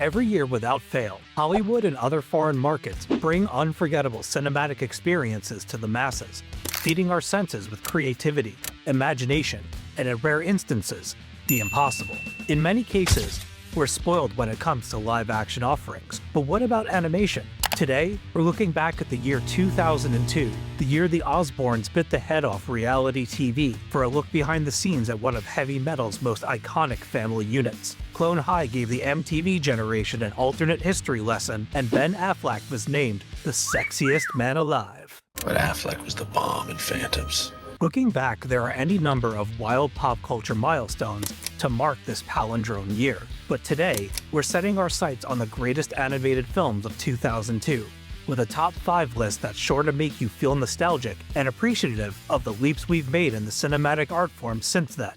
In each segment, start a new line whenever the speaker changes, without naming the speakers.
Every year without fail, Hollywood and other foreign markets bring unforgettable cinematic experiences to the masses, feeding our senses with creativity, imagination, and in rare instances, the impossible. In many cases, we're spoiled when it comes to live-action offerings. But what about animation? Today, we're looking back at the year 2002, the year the Osbournes bit the head off reality TV, for a look behind the scenes at one of heavy metal's most iconic family units. Clone High gave the MTV generation an alternate history lesson, and Ben Affleck was named the sexiest man alive.
But Affleck was the bomb in Phantoms.
Looking back, there are any number of wild pop culture milestones to mark this palindrome year. But today, we're setting our sights on the greatest animated films of 2002, with a top 5 list that's sure to make you feel nostalgic and appreciative of the leaps we've made in the cinematic art form since then.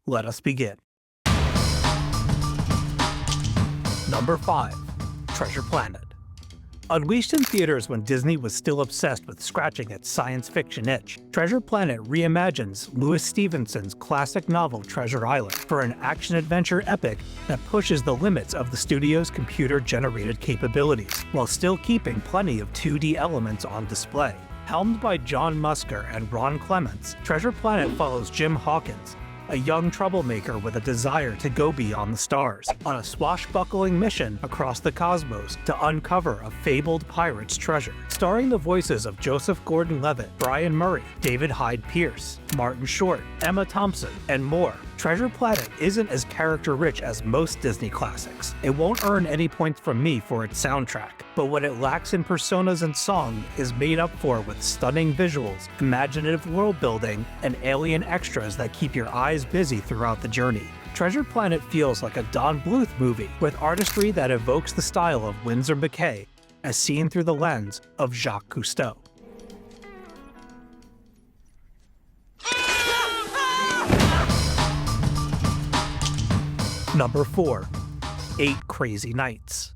Let us begin. Number 5. Treasure Planet. Unleashed in theaters when Disney was still obsessed with scratching its science fiction itch, Treasure Planet reimagines Louis Stevenson's classic novel Treasure Island for an action-adventure epic that pushes the limits of the studio's computer-generated capabilities, while still keeping plenty of 2D elements on display. Helmed by John Musker and Ron Clements, Treasure Planet follows Jim Hawkins, a young troublemaker with a desire to go beyond the stars, on a swashbuckling mission across the cosmos to uncover a fabled pirate's treasure. Starring the voices of Joseph Gordon-Levitt, Brian Murray, David Hyde Pierce, Martin Short, Emma Thompson, and more, Treasure Planet isn't as character-rich as most Disney classics. It won't earn any points from me for its soundtrack, but what it lacks in personas and song is made up for with stunning visuals, imaginative world-building, and alien extras that keep your eyes busy throughout the journey. Treasure Planet feels like a Don Bluth movie, with artistry that evokes the style of Winsor McCay, as seen through the lens of Jacques Cousteau. Number 4. 8 Crazy Nights.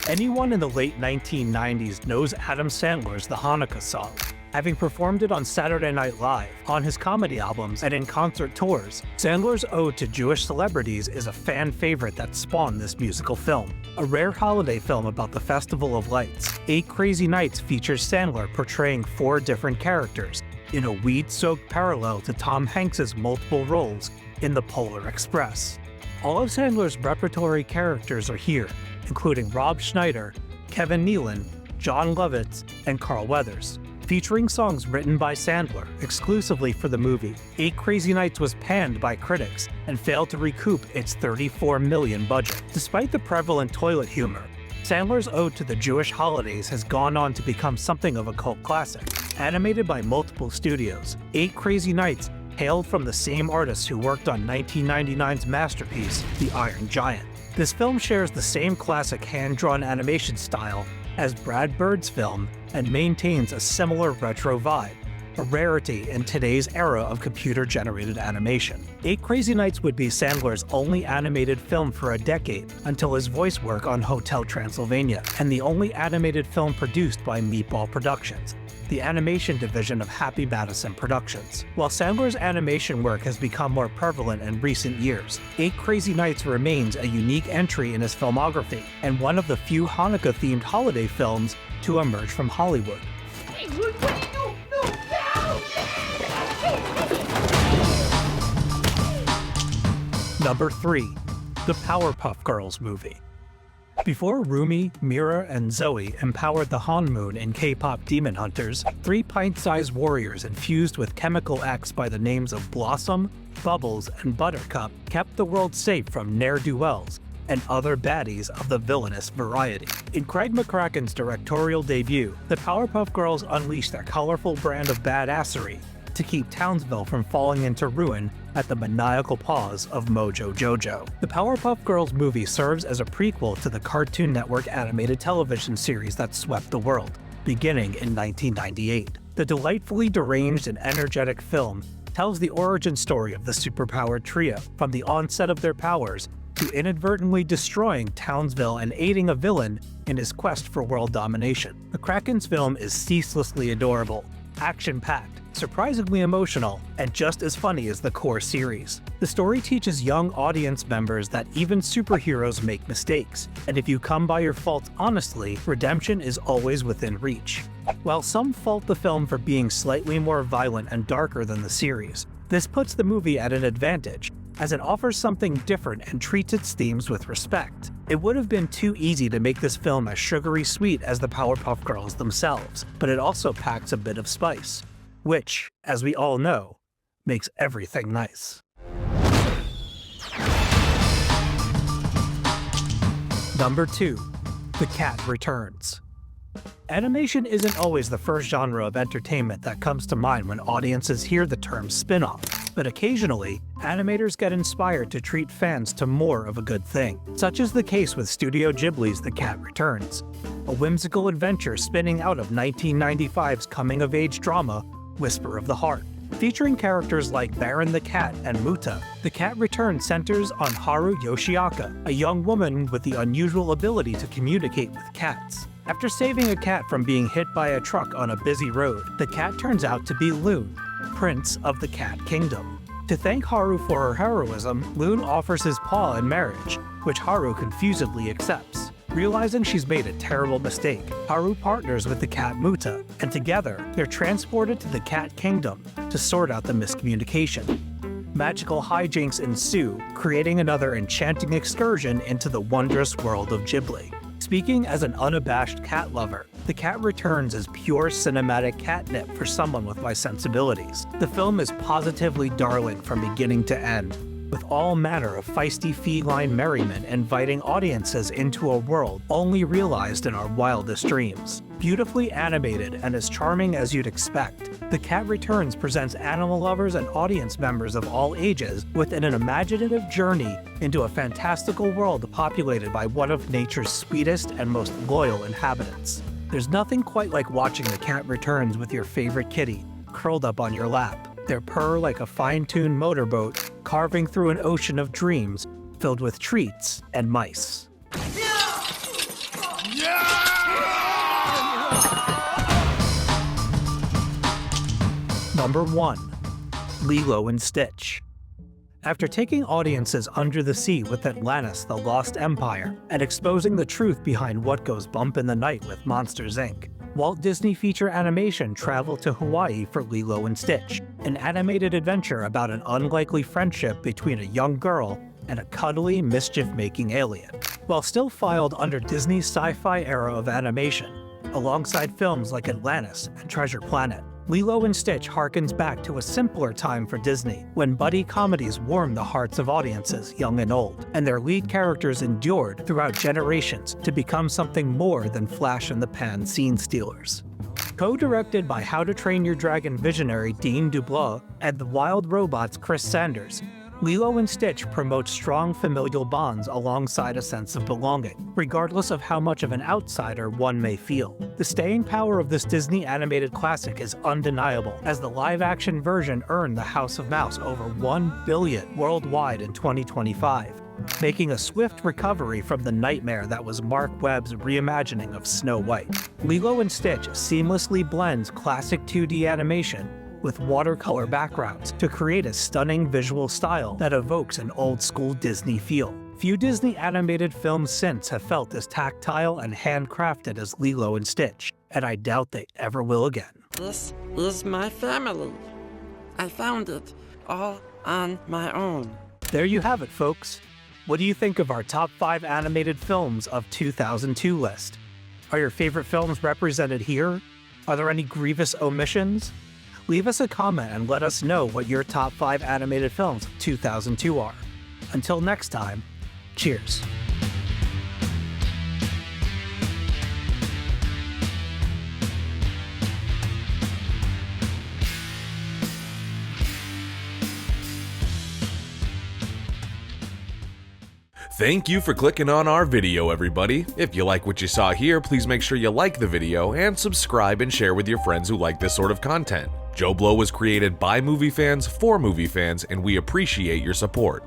Anyone in the late 1990s knows Adam Sandler's The Hanukkah Song. Having performed it on Saturday Night Live, on his comedy albums, and in concert tours, Sandler's ode to Jewish celebrities is a fan favorite that spawned this musical film. A rare holiday film about the Festival of Lights, 8 Crazy Nights features Sandler portraying 4 different characters, in a weed-soaked parallel to Tom Hanks's multiple roles in The Polar Express. All of Sandler's repertory characters are here, including Rob Schneider, Kevin Nealon, John Lovitz, and Carl Weathers. Featuring songs written by Sandler exclusively for the movie, 8 Crazy Nights was panned by critics and failed to recoup its $34 million budget. Despite the prevalent toilet humor, Sandler's ode to the Jewish holidays has gone on to become something of a cult classic. Animated by multiple studios, 8 Crazy Nights hailed from the same artists who worked on 1999's masterpiece, The Iron Giant. This film shares the same classic hand-drawn animation style as Brad Bird's film and maintains a similar retro vibe, a rarity in today's era of computer-generated animation. 8 Crazy Nights would be Sandler's only animated film for a decade until his voice work on Hotel Transylvania, and the only animated film produced by Meatball Productions, the animation division of Happy Madison Productions. While Sandler's animation work has become more prevalent in recent years, 8 Crazy Nights remains a unique entry in his filmography, and one of the few Hanukkah-themed holiday films to emerge from Hollywood.
Hey, what do you do? No!
Number 3. The Powerpuff Girls movie. Before Rumi, Mira, and Zoe empowered the Han Moon in K-pop Demon Hunters, 3 pint-sized warriors infused with chemical X by the names of Blossom, Bubbles, and Buttercup kept the world safe from ne'er-do-wells and other baddies of the villainous variety. In Craig McCracken's directorial debut, the Powerpuff Girls unleashed their colorful brand of badassery to keep Townsville from falling into ruin at the maniacal paws of Mojo Jojo. The Powerpuff Girls movie serves as a prequel to the Cartoon Network animated television series that swept the world, beginning in 1998. The delightfully deranged and energetic film tells the origin story of the superpowered trio, from the onset of their powers to inadvertently destroying Townsville and aiding a villain in his quest for world domination. McCracken's film is ceaselessly adorable, action-packed, surprisingly emotional, and just as funny as the core series. The story teaches young audience members that even superheroes make mistakes, and if you come by your faults honestly, redemption is always within reach. While some fault the film for being slightly more violent and darker than the series, this puts the movie at an advantage, as it offers something different and treats its themes with respect. It would have been too easy to make this film as sugary sweet as the Powerpuff Girls themselves, but it also packs a bit of spice, which, as we all know, makes everything nice. Number 2. The Cat Returns. Animation isn't always the first genre of entertainment that comes to mind when audiences hear the term spin-off, but occasionally, animators get inspired to treat fans to more of a good thing. Such is the case with Studio Ghibli's The Cat Returns, a whimsical adventure spinning out of 1995's coming-of-age drama, Whisper of the Heart. Featuring characters like Baron the Cat and Muta, The Cat Returns centers on Haru Yoshiaka, a young woman with the unusual ability to communicate with cats. After saving a cat from being hit by a truck on a busy road, the cat turns out to be Loon, Prince of the Cat Kingdom. To thank Haru for her heroism, Loon offers his paw in marriage, which Haru confusedly accepts. Realizing she's made a terrible mistake, Haru partners with the cat Muta, and together, they're transported to the Cat Kingdom to sort out the miscommunication. Magical hijinks ensue, creating another enchanting excursion into the wondrous world of Ghibli. Speaking as an unabashed cat lover, The Cat Returns is pure cinematic catnip for someone with my sensibilities. The film is positively darling from beginning to end, with all manner of feisty feline merriment inviting audiences into a world only realized in our wildest dreams. Beautifully animated and as charming as you'd expect, The Cat Returns presents animal lovers and audience members of all ages with an imaginative journey into a fantastical world populated by one of nature's sweetest and most loyal inhabitants. There's nothing quite like watching The Cat Returns with your favorite kitty, curled up on your lap, their purr like a fine-tuned motorboat, carving through an ocean of dreams filled with treats and mice. Number 1. Lilo and Stitch. After taking audiences under the sea with Atlantis: The Lost Empire and exposing the truth behind what goes bump in the night with Monsters, Inc., Walt Disney Feature Animation traveled to Hawaii for Lilo and Stitch, an animated adventure about an unlikely friendship between a young girl and a cuddly, mischief-making alien. While still filed under Disney's sci-fi era of animation, alongside films like Atlantis and Treasure Planet, Lilo and Stitch harkens back to a simpler time for Disney, when buddy comedies warmed the hearts of audiences young and old, and their lead characters endured throughout generations to become something more than flash-in-the-pan scene stealers. Co-directed by How to Train Your Dragon visionary Dean Dubois and the Wild Robots' Chris Sanders, Lilo and Stitch promotes strong familial bonds alongside a sense of belonging, regardless of how much of an outsider one may feel. The staying power of this Disney animated classic is undeniable, as the live-action version earned the House of Mouse over $1 billion worldwide in 2025, making a swift recovery from the nightmare that was Mark Webb's reimagining of Snow White. Lilo and Stitch seamlessly blends classic 2D animation with watercolor backgrounds to create a stunning visual style that evokes an old-school Disney feel. Few Disney animated films since have felt as tactile and handcrafted as Lilo and Stitch, and I doubt they ever will again.
This is my family. I found it all on my own.
There you have it, folks. What do you think of our top 5 animated films of 2002 list? Are your favorite films represented here? Are there any grievous omissions? Leave us a comment and let us know what your top 5 animated films of 2002 are. Until next time, cheers.
Thank you for clicking on our video, everybody. If you like what you saw here, please make sure you like the video and subscribe and share with your friends who like this sort of content. JoBlo was created by movie fans for movie fans, and we appreciate your support.